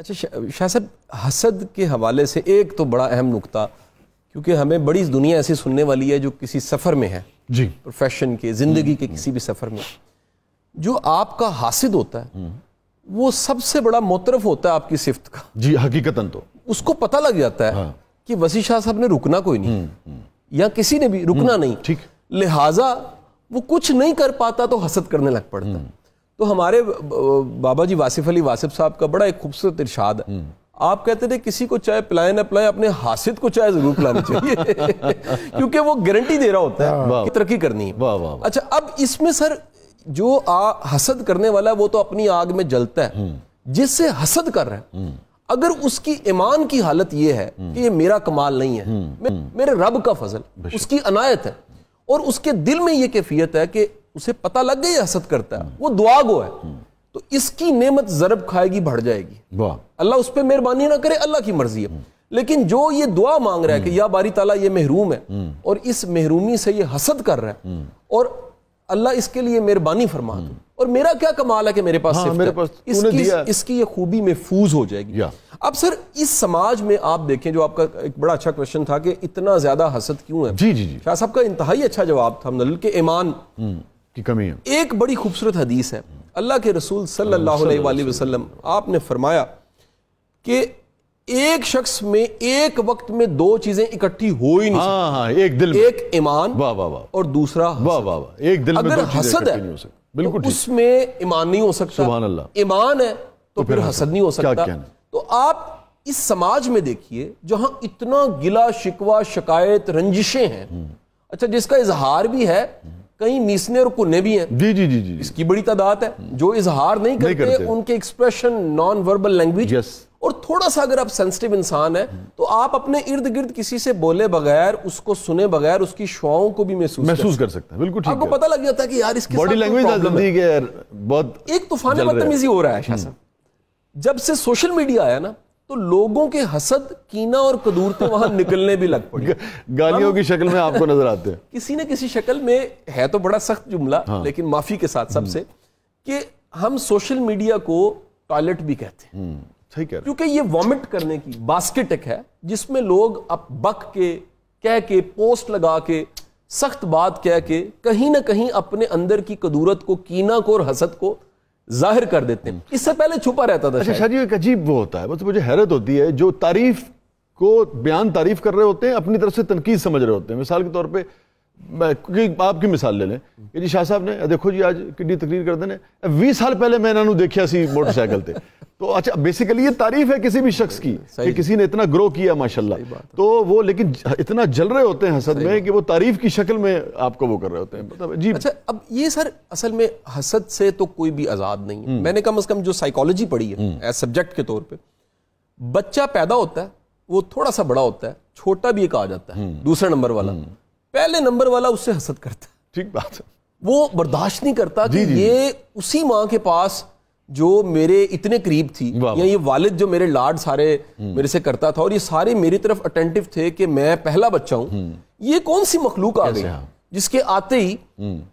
اچھا شاہ صاحب، حسد کے حوالے سے ایک تو بڑا اہم نقطہ، کیونکہ ہمیں بڑی دنیا ایسی سننے والی ہے جو کسی سفر میں ہے، جی، پروفیشن کے، زندگی کے کسی بھی سفر میں، جو آپ کا حاسد ہوتا ہے وہ سب سے بڑا معترف ہوتا ہے آپ کی صفت کا. جی حقیقتاً تو اس کو پتہ لگ جاتا ہے کہ وسیع شاہ صاحب نے رکنا کوئی نہیں، یا کسی نے بھی رکنا نہیں، ٹھیک، لہٰذا وہ کچھ نہیں کر پاتا تو حسد کرنے لگ پڑتا. تو ہمارے بابا جی واصف علی واصف صاحب کا بڑا ایک خوبصورت ارشاد ہے. آپ کہتے تھے کسی کو چائے پلائیں نہ پلائیں، اپنے حاسد کو چائے ضرور پلانی چاہیے کیونکہ وہ گارنٹی دے رہا ہوتا ہے کہ ترقی کرنی ہے. اچھا، اب اس میں سر جو حسد کرنے والا ہے وہ تو اپنی آگ میں جلتا ہے، جس سے حسد کر رہا ہے اگر اس کی ایمان کی حالت یہ ہے کہ یہ میرا کمال نہیں ہے، میرے رب کا فضل، اس کی عنایت ہے، اور اس کے دل میں یہ کیفیت ہے کہ اسے پتہ لگ گیا یہ حسد کرتا ہے، وہ دعا گو ہے، تو اس کی نعمت ضرب کھائے گی، بڑھ جائے گی. اللہ اس پہ مہربانی نہ کرے، اللہ کی مرضی ہے. لیکن جو یہ دعا مانگ رہا ہے کہ یا باری تعالیٰ یہ محروم ہے اور اس محرومی سے یہ حسد کر رہا ہے، اور اللہ اس کے لیے مہربانی فرما دو، اور میرا کیا کمال ہے کہ میرے پاس صفت ہے، اس کی یہ خوبی محفوظ ہو جائے گی. اب سر اس سماج میں آپ دیکھیں، جو آپ کا ایک بڑا اچھا کویشچن تھا کہ اتنا زیادہ حسد کیوں ہے، جی جی جی، شاہ صاحب کا انتہائی اچھا جواب تھا کہ ایمان کی کمی ہے. ایک بڑی خوبصورت حدیث ہے، اللہ کے رسول صلی اللہ علیہ وآلہ وسلم آپ نے فرمایا کہ ایک شخص میں ایک وقت میں دو چیزیں اکٹھی ہو ہی نہیں سکتی، ایک دل میں، ایک ایمان اور دوسرا حسد. ایک دل میں اگر حسد ہے تو اس میں ایمان نہیں ہو سکتا، سبحان اللہ، ایمان ہے تو پھر حسد نہیں ہو سکتا. تو آپ اس سماج میں دیکھیے جہاں اتنا گلا شکوہ شکایت رنجشیں ہیں، اچھا جس کا اظہار بھی ہے، کہیں میسنے اور کنے بھی ہیں، جی جی جی، اس کی بڑی تعداد ہے جو اظہار نہیں کرتے، ان کے ایکسپریشن نان وربل لینگویج. اور تھوڑا سا اگر آپ سینسٹیو انسان ہیں تو آپ اپنے ارد گرد کسی سے بولے بغیر، اس کو سنے بغیر، اس کی شعاؤں کو بھی محسوس کر سکتے ہیں. بالکل ٹھیک، آپ کو پتہ لگ جاتا ہے کہ یار اس کے باڈی لینگویج بہت ایک طوفان بدتمیزی ہو رہا ہے. شاہ صاحب، جب سے سوشل میڈیا آیا نا تو لوگوں کے حسد، کینہ اور قدورتیں وہاں نکلنے بھی لگ پڑی، گالیوں کی شکل میں آپ کو نظر آتے ہیں. کسی نہ کسی شکل میں ہے، تو بڑا سخت جملہ لیکن معافی کے ساتھ سب سے، کہ ہم سوشل میڈیا کو ٹوائلٹ بھی کہتے ہیں، کیونکہ یہ وامٹ کرنے کی باسکٹ ایک ہے جس میں لوگ اب بک کے، کہہ کے، پوسٹ لگا کے، سخت بات کہہ کے کہیں نہ کہیں اپنے اندر کی قدورت کو، کینہ کو اور حسد کو ظاہر کر دیتے ہیں. اس سے پہلے چھپا رہتا تھا. اچھا شاہ جی، ایک عجیب وہ ہوتا ہے، بس مجھے حیرت ہوتی ہے، جو تعریف کو بیان تعریف کر رہے ہوتے ہیں اپنی طرف سے تنقید سمجھ رہے ہوتے ہیں. مثال کے طور پہ آپ کی مثال لے لیں کہ جی شاہ صاحب نے دیکھو جی آج کڈی تقریر کر دینے 20 سال پہلے میں انہوں دیکھیا سی موٹر سائیکل تے. تو اچھا بیسیکلی یہ تعریف ہے کسی بھی شخص کی کہ کسی نے اتنا گرو کیا ماشاءاللہ، تو وہ لیکن اتنا جل رہے ہوتے ہیں حسد میں کہ وہ تعریف کی شکل میں آپ کو وہ کر رہے ہوتے ہیں. جی اچھا، اب یہ سر اصل میں حسد سے تو کوئی بھی آزاد نہیں ہے. میں نے کم از کم جو سائیکالوجی پڑھی ہے ایز سبجیکٹ کے طور پہ، بچہ پیدا ہوتا ہے، وہ تھوڑا سا بڑا ہوتا ہے، چھوٹا بھی ایک آ جاتا ہے، دوسرا نمبر والا، پہلے نمبر والا اس سے حسد کرتا ہے. ٹھیک بات ہے، وہ برداشت نہیں کرتا کہ یہ اسی ماں کے پاس جو میرے اتنے قریب تھی، یا یہ والد جو میرے لاڈ سارے میرے سے کرتا تھا اور یہ سارے میری طرف اٹینٹیو تھے کہ میں پہلا بچہ ہوں، یہ کون سی مخلوق آ گئی جس کے آتے ہی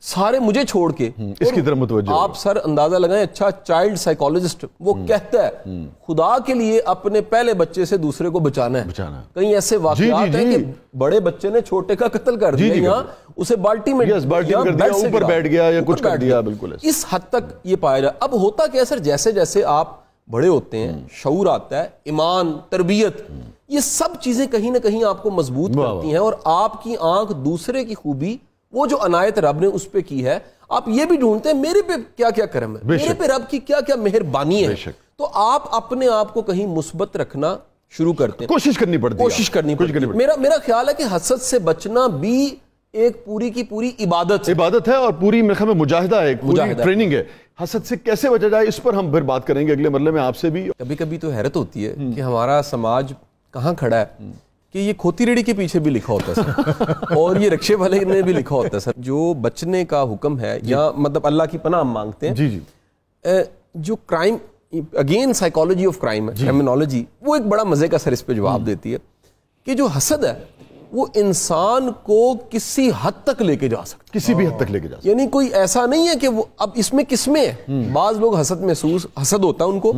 سارے مجھے چھوڑ کے اس کی طرف متوجہ. آپ سر اندازہ لگائیں، اچھا چائلڈ سائیکالوجسٹ وہ کہتا ہے خدا کے لیے اپنے پہلے بچے سے دوسرے کو بچانا ہے. کہیں ایسے واقعات ہیں کہ بڑے بچے نے چھوٹے کا قتل کر دیا، یا اسے بالٹی میں اوپر بیٹھ گیا یا کچھ کر دیا. بالکل اس حد تک یہ پایا جائے. اب ہوتا کیا سر، جیسے جیسے آپ بڑے ہوتے ہیں، شعور آتا ہے، ایمان، تربیت، یہ سب چیزیں کہیں نہ کہیں آپ کو مضبوط کرتی ہیں، اور آپ کی آنکھ دوسرے کی خوبی، وہ جو عنایت رب نے اس پہ کی ہے، آپ یہ بھی ڈھونڈتے ہیں میرے پہ کیا کیا کرم ہے، میرے پہ رب کی کیا کیا مہربانی ہے. تو آپ اپنے آپ کو کہیں مثبت رکھنا شروع کرتے ہیں، کوشش کرنی پڑتی ہے. میرا خیال ہے کہ حسد سے بچنا بھی ایک پوری کی پوری عبادت ہے، اور پوری میرے خیال میں مجاہدہ ہے، پوری ٹریننگ ہے. حسد سے کیسے بچا جائے اس پر ہم پھر بات کریں گے اگلے مرحلے میں آپ سے بھی. کبھی کبھی تو حیرت ہوتی ہے کہ ہمارا سماج کہاں کھڑا ہے، کہ یہ کھوتی ریڑھی کے پیچھے بھی لکھا ہوتا ہے سر اور یہ رکشے والے نے بھی لکھا ہوتا ہے سر. جو بچنے کا حکم ہے، یا مطلب اللہ کی پناہ ہم مانگتے ہیں، جی جو crime, again psychology of crime ہے، کرمنالوجی، وہ ایک بڑا مزے کا سر اس پہ جواب دیتی ہے کہ جو حسد ہے وہ انسان کو کسی حد تک لے کے جا سکتا، کسی بھی حد تک لے کے جا سکتا. یعنی کوئی ایسا نہیں ہے کہ وہ اب اس میں کس میں ہے. بعض لوگ حسد ہوتا ہے ان کو،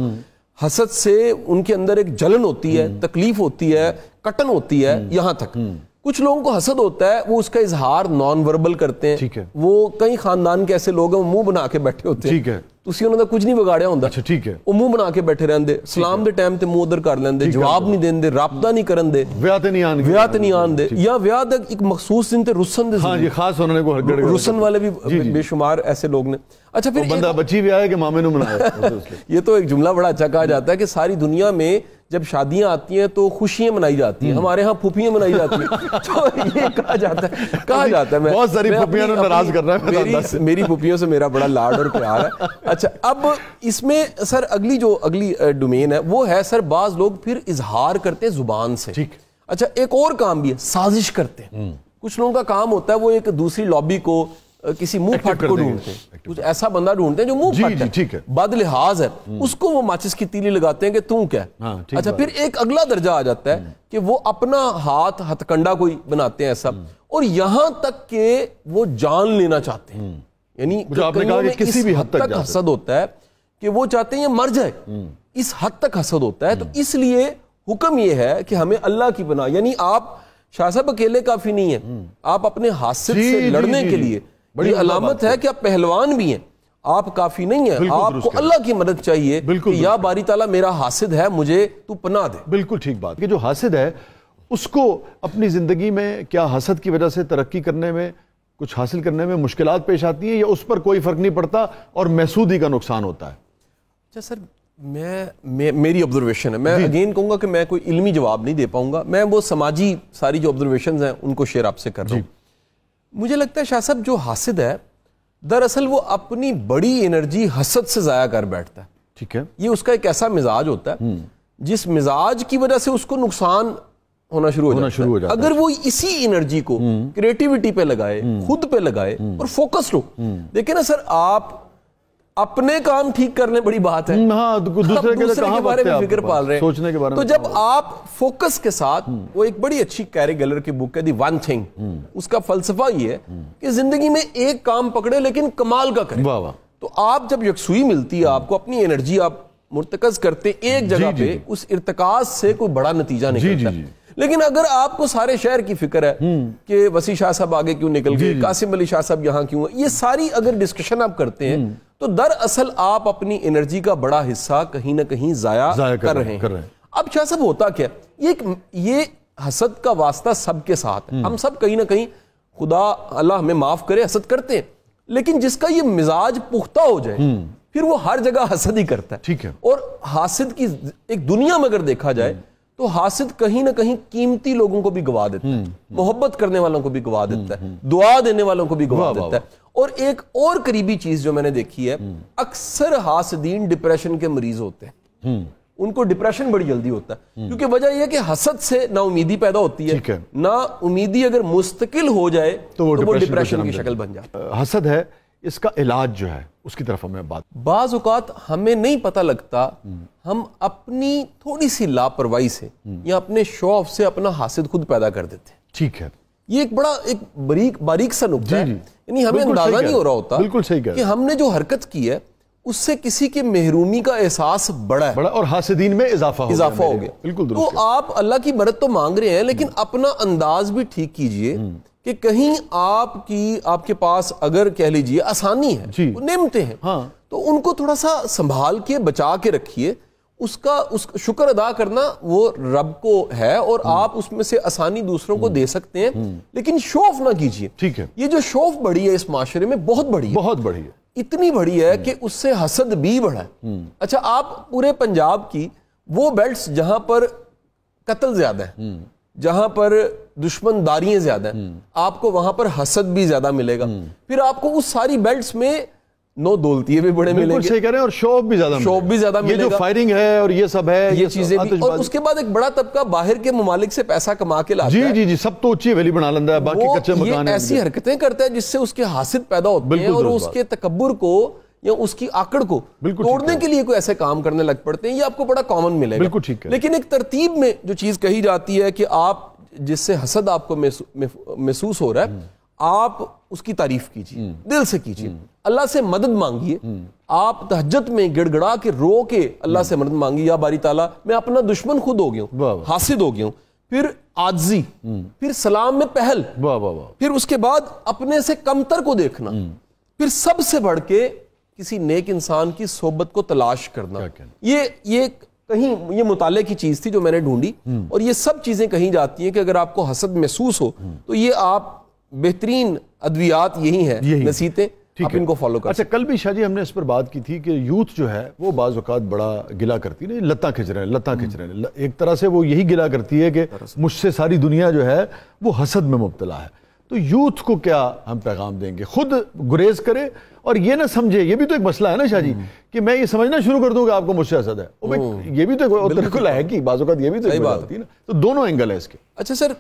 حسد سے ان کے اندر ایک جلن ہوتی ہے, تکلیف ہوتی ہے, کٹن ہوتی ہے, یہاں تک. کچھ لوگوں کو حسد ہوتا ہے, وہ اس کا اظہار نان وربل کرتے ہیں. ٹھیک ہے. وہ کئی خاندان کے ایسے لوگ ہیں وہ منہ بنا کے بیٹھے ہوتے ہیں. ٹھیک ہے. تسی انہوں نے کچھ نہیں بگاڑیا ہوندا. اچھا ٹھیک ہے. وہ منہ بنا کے بیٹھے رہندے, سلام دے ٹائم تے منہ ادھر کر لیندے, جواب نہیں دیندے, رابطہ نہیں کرن دے, ویاہ تے نہیں آن دے, یا ویاہ دے ایک مخصوص دن تے رسن دے. ہاں جی, خاص انہوں نے کو رسن والے بھی بے شمار ایسے لوگ نے. اچھا پھر بندہ بچی بھی آئے کہ مامے نے منایا. یہ تو ایک جملہ بڑا اچھا کہا جاتا ہے کہ ساری دنیا میں جب شادیاں آتی ہیں تو خوشیاں منائی جاتی ہیں, ہمارے ہاں پھوپھیاں منائی جاتی ہیں. تو یہ کہا جاتا ہے بہت ساری پھوپھیاں ناراض کر رہا ہے, میری پھوپھیوں سے میرا بڑا لاڈ اور پیار ہے. اچھا اب اس میں سر اگلی ڈومین ہے وہ ہے سر بعض لوگ پھر اظہار کرتے ہیں زبان سے. اچھا ایک اور کام بھی ہے, سازش کرتے ہیں. کچھ لوگوں کا کام ہوتا ہے وہ ایک دوسری لابی کو, کسی منہ پھٹ کو ڈھونڈتے ہیں, کچھ ایسا بندہ ڈھونڈتے ہیں جو منہ پھٹ ہے, بد لحاظ ہے, اس کو وہ ماچس کی تیلی لگاتے ہیں کہ تم کیا. اچھا پھر ایک اگلا درجہ آ جاتا ہے کہ وہ اپنا ہتھ کنڈا کوئی بناتے ہیں ایسا, اور یہاں تک کہ وہ جان لینا چاہتے ہیں. یعنی کسی بھی حد تک حسد ہوتا ہے کہ وہ چاہتے ہیں یہ مر جائے, اس حد تک حسد ہوتا ہے. تو اس لیے حکم یہ ہے کہ ہمیں اللہ کی پناہ, یعنی آپ شاہ صاحب اکیلے کافی نہیں ہیں, آپ اپنے حاسد سے لڑنے کے لیے یہ علامت ہے کہ آپ پہلوان بھی ہیں, آپ کافی نہیں ہیں, آپ کو اللہ کی مدد چاہیے کہ یا باری تعالیٰ میرا حاسد ہے مجھے تو پناہ دے. بالکل ٹھیک بات کہ جو حاسد ہے اس کو اپنی زندگی میں کیا حسد کی وجہ سے ترقی کرنے میں, کچھ حاصل کرنے میں مشکلات پیش آتی ہیں, یا اس پر کوئی فرق نہیں پڑتا اور محسودی کا نقصان ہوتا ہے؟ اچھا سر میری آبزرویشن ہے, میں اگین کہوں گا کہ میں کوئی علمی جواب نہیں دے پاؤں گا, میں وہ سماجی ساری جو آبزرویشنز ہیں ان کو شیئر آپ سے کر رہا ہوں. مجھے لگتا ہے شاہ صاحب جو حاسد ہے دراصل وہ اپنی بڑی انرجی حسد سے ضائع کر بیٹھتا ہے. ٹھیک ہے. یہ اس کا ایک ایسا مزاج ہوتا ہے جس مزاج کی وجہ سے اس کو نقصان ہونا شروع ہو جاتا ہے. اگر وہ اسی انرجی کو کریٹیوٹی پہ لگائے, خود پہ لگائے اور فوکسڈ ہو. دیکھیں نا سر, آپ اپنے کام ٹھیک کرنے بڑی بات ہے, دوسرے کے بارے میں فکر پال رہے ہیں. تو جب آپ فوکس کے ساتھ, وہ ایک بڑی اچھی کیری گیلر کی بک ہے دی ون تھنگ, اس کا فلسفہ یہ ہے کہ زندگی میں ایک کام پکڑے لیکن کمال کا کریں. تو آپ جب یکسوئی ملتی ہے, آپ کو اپنی انرجی آپ مرتکز کرتے ایک جگہ پہ, اس ارتکاز سے کوئی بڑا نتیجہ نکلتا ہے. لیکن اگر آپ کو سارے شہر کی فکر ہے کہ وسیع شاہ صاحب آگے کیوں نکل گئے, قاسم علی شاہ صاحب یہاں کیوں ہیں, یہ ساری اگر ڈسکشن آپ کرتے ہیں تو دراصل آپ اپنی انرجی کا بڑا حصہ کہیں نہ کہیں ضائع کر رہے ہیں. اب شاہ صاحب ہوتا کیا, یہ حسد کا واسطہ سب کے ساتھ ہے. ہم سب کہیں نہ کہیں, خدا اللہ ہمیں معاف کرے, حسد کرتے ہیں, لیکن جس کا یہ مزاج پختہ ہو جائے پھر وہ ہر جگہ حسد ہی کرتا ہے. ٹھیک ہے. اور حاسد کی ایک دنیا میں اگر دیکھا جائے تو حاسد کہیں نہ کہیں قیمتی لوگوں کو بھی گوا دیتا ہے, محبت کرنے والوں کو بھی گوا دیتا ہے, دعا دینے والوں کو بھی گوا دیتا ہے. اور ایک اور قریبی چیز جو میں نے دیکھی ہے, اکثر حاسدین ڈپریشن کے مریض ہوتے ہیں. ان کو ڈپریشن بڑی جلدی ہوتا ہے, کیونکہ وجہ یہ ہے کہ حسد سے نا امیدی پیدا ہوتی ہے. نا امیدی اگر مستقل ہو جائے تو وہ ڈپریشن کی شکل بن جاتی ہے. حسد ہے, اس کا علاج جو ہے اس کی طرف ہمیں بات. بعض اوقات ہمیں نہیں پتہ لگتا, ہم اپنی تھوڑی سی لاپرواہی سے یا اپنے شو آف سے اپنا حاسد خود پیدا کر دیتے ہیں. ٹھیک ہے. یہ ایک بڑا باریک سا نقطہ ہے, یعنی ہمیں اندازہ نہیں ہو رہا ہوتا کہ ہم نے جو حرکت کی ہے اس سے کسی کے محرومی کا احساس بڑا ہے اور حاسدین میں اضافہ ہو گیا. بالکل تو آپ اللہ کی مدد تو مانگ رہے ہیں, لیکن اپنا انداز بھی ٹھیک کیجئے کہ کہیں آپ کے پاس اگر کہہ لیجئے آسانی ہے, نعمتیں ہیں, تو ان کو تھوڑا سا سنبھال کے بچا کے رکھیے. اس شکر ادا کرنا وہ رب کو ہے, اور آپ اس میں سے آسانی دوسروں کو دے سکتے ہیں, لیکن شو آف نہ کیجئے. ٹھیک ہے. یہ جو شو آف بڑی ہے اس معاشرے میں, بہت بڑی ہے, اتنی بڑی ہے کہ اس سے حسد بھی بڑھا ہے. اچھا آپ پورے پنجاب کی وہ بیلٹس جہاں پر قتل زیادہ ہے, جہاں پر دشمن داریاں زیادہ ہیں, آپ کو وہاں پر حسد بھی زیادہ ملے گا. پھر آپ کو اس ساری بیلٹس میں نو دولتیے بھی بڑے ملیں گے, صحیح کہہ رہے ہیں, اور شوق بھی زیادہ ملے گا. یہ جو فائرنگ ہے اور یہ سب ہے, یہ چیزیں بھی, اور اس کے بعد ایک بڑا طبقہ باہر کے ممالک سے پیسہ کما کے لاتا ہے. جی سب تو اچھی ویلی بنا لیندہ ہے, باقی کچے مکان ہیں. یہ ایسی حرکتیں کرتا ہے جس سے اس کے حاسد پیدا ہوتے ہیں, اور اس کے تکبر کو یا اس کی آکڑ کو توڑنے کے لیے کوئی ایسے کام کرنے لگ پڑتے ہیں. یہ آپ کو بڑا کامن ملے گا. لیکن ایک ترتیب میں جو چیز کہی جاتی ہے کہ آپ جس سے حسد آپ کو محسوس ہو رہا ہے, آپ اس کی تعریف کیجیے, دل سے کیجیے. اللہ سے مدد مانگیے, آپ تہجد میں گڑ گڑا کے رو کے اللہ سے مدد مانگیے, یا باری تعالیٰ میں اپنا دشمن خود ہو گیا ہوں, حاسد ہو گیا ہوں. پھر عاجزی, پھر سلام میں پہل, پھر اس کے بعد اپنے سے کمتر کو دیکھنا, پھر سب سے بڑھ کے کسی نیک انسان کی صحبت کو تلاش کرنا. یہ کہیں یہ مطالعے کی چیز تھی جو میں نے ڈھونڈی, اور یہ سب چیزیں کہیں جاتی ہیں کہ اگر آپ کو حسد محسوس ہو تو یہ آپ بہترین ادویات یہی ہیں, نصیحتیں, آپ ان کو فالو کریں. اچھا, کل بھی شاہ جی ہم نے اس پر بات کی تھی کہ یوتھ جو ہے وہ بعض اوقات بڑا گلا کرتی ہے, لتاں کھچ رہے ہیں. ایک طرح سے وہ یہی گلا کرتی ہے کہ مجھ سے ساری دنیا جو ہے وہ حسد میں مبتلا ہے. تو یوتھ کو کیا ہم پیغام دیں گے؟ خود گریز کرے اور یہ نہ سمجھے, یہ بھی تو ایک مسئلہ ہے نا شاہ جی, کہ میں یہ سمجھنا شروع کر دوں کہ آپ کو مجھ سے حسد ہے. یہ بھی تو بالکل ہے کہ بعض اوقات یہ بھی تو ایک بات ہوتی ہے نا. تو دونوں اینگل ہے اس کے. اچھا سر,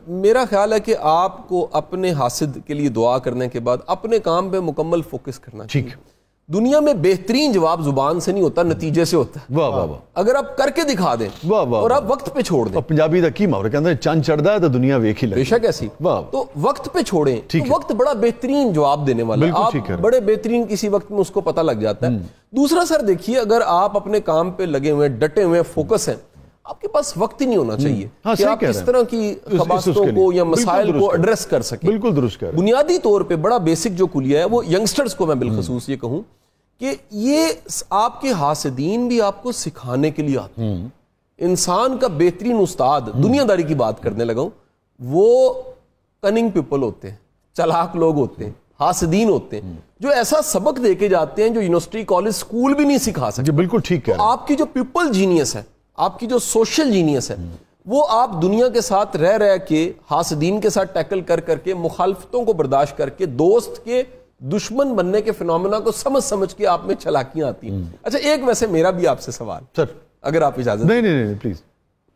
میرا خیال ہے کہ آپ کو اپنے حاسد کے لیے دعا کرنے کے بعد اپنے کام پہ مکمل فوکس کرنا چاہیے. دنیا میں بہترین جواب زبان سے نہیں ہوتا, نتیجے سے ہوتا ہے. واہ واہ واہ. اگر آپ کر کے دکھا دیں اور آپ وقت پہ چھوڑ دیں. پنجابی دا کی محاورہ کہتے ہیں چاند چڑھدا ہے تو دنیا ویکھ ہی لگے. بے شک ایسی. تو وقت پہ چھوڑیں, تو وقت بڑا بہترین جواب دینے والا ہے. آپ بڑے بہترین کسی وقت میں اس کو پتہ لگ جاتا ہے. دوسرا سر دیکھیے, اگر آپ اپنے کام پہ لگے ہوئے, ڈٹے ہوئے, فوکس ہیں, آپ کے پاس وقت ہی نہیں ہونا چاہیے کہ آپ اس طرح کی خباستوں کو یا مسائل کو ایڈریس کر سکیں. بالکل درست کہہ رہے ہیں. بنیادی طور پہ بڑا بیسک جو کلیہ ہے وہ ینگسٹرز کو میں بالخصوص یہ کہوں کہ یہ آپ کے حاسدین بھی آپ کو سکھانے کے لیے آتے ہیں. انسان کا بہترین استاد, دنیا داری کی بات کرنے لگا ہوں, وہ کننگ پیپل ہوتے ہیں, چلاک لوگ ہوتے ہیں, حاسدین ہوتے ہیں, جو ایسا سبق دے کے جاتے ہیں جو یونیورسٹی, کالج, اسکول بھی نہیں سکھا سکتے. بالکل ٹھیک ہے. آپ کی جو پیپل جینیس ہے, آپ کی جو سوشل جینیس ہے, وہ آپ دنیا کے ساتھ رہ کے, حاسدین کے ساتھ ٹیکل کر کے, مخالفتوں کو برداشت کر کے, دوست کے دشمن بننے کے فینومینا کو سمجھ کے آپ میں چلاکیاں آتی ہیں. اچھا, ایک ویسے میرا بھی آپ سے سوال, سر اگر آپ اجازت. نہیں پلیز.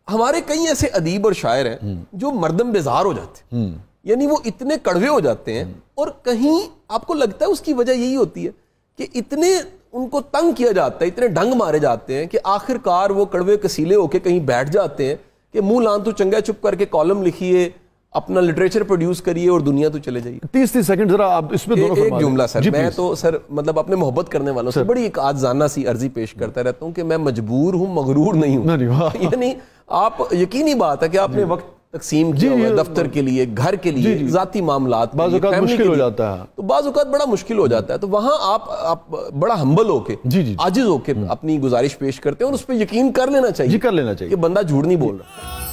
ہمارے کئی ایسے ادیب اور شاعر ہیں جو مردم بیزار ہو جاتے ہیں, یعنی وہ اتنے کڑوے ہو جاتے ہیں, اور کہیں آپ کو لگتا ہے اس کی وجہ یہی ہوتی ہے کہ اتنے ان کو تنگ کیا جاتا ہے, اتنے ڈنگ مارے جاتے ہیں کہ آخر کار وہ کڑوے کسیلے ہو کے کہیں بیٹھ جاتے ہیں کہ منہ لان تو چنگا چپ کر کے کالم لکھیے, اپنا لٹریچر پروڈیوس کریے اور دنیا تو چلے جائیے. 30 سیکنڈ ذرا آپ اس میں دونوں ایک جملہ سر. میں تو سر مطلب اپنے محبت کرنے والوں سے بڑی ایک آجزانہ سی عرضی پیش کرتا رہتا ہوں کہ میں مجبور ہوں, مغرور نہیں ہوں. یعنی آپ یقینی بات ہے کہ آپ نے وقت تقسیم کیا ہوا ہے دفتر کے لیے, گھر کے لیے, ذاتی معاملات, بعض اوقات مشکل ہو جاتا ہے, تو بعض اوقات بڑا مشکل ہو جاتا ہے. تو وہاں آپ بڑا ہمبل ہو کے, عاجز ہو کے اپنی گزارش پیش کرتے ہیں, اور اس پہ یقین کر لینا چاہیے کہ بندہ جھوٹ نہیں بول رہا.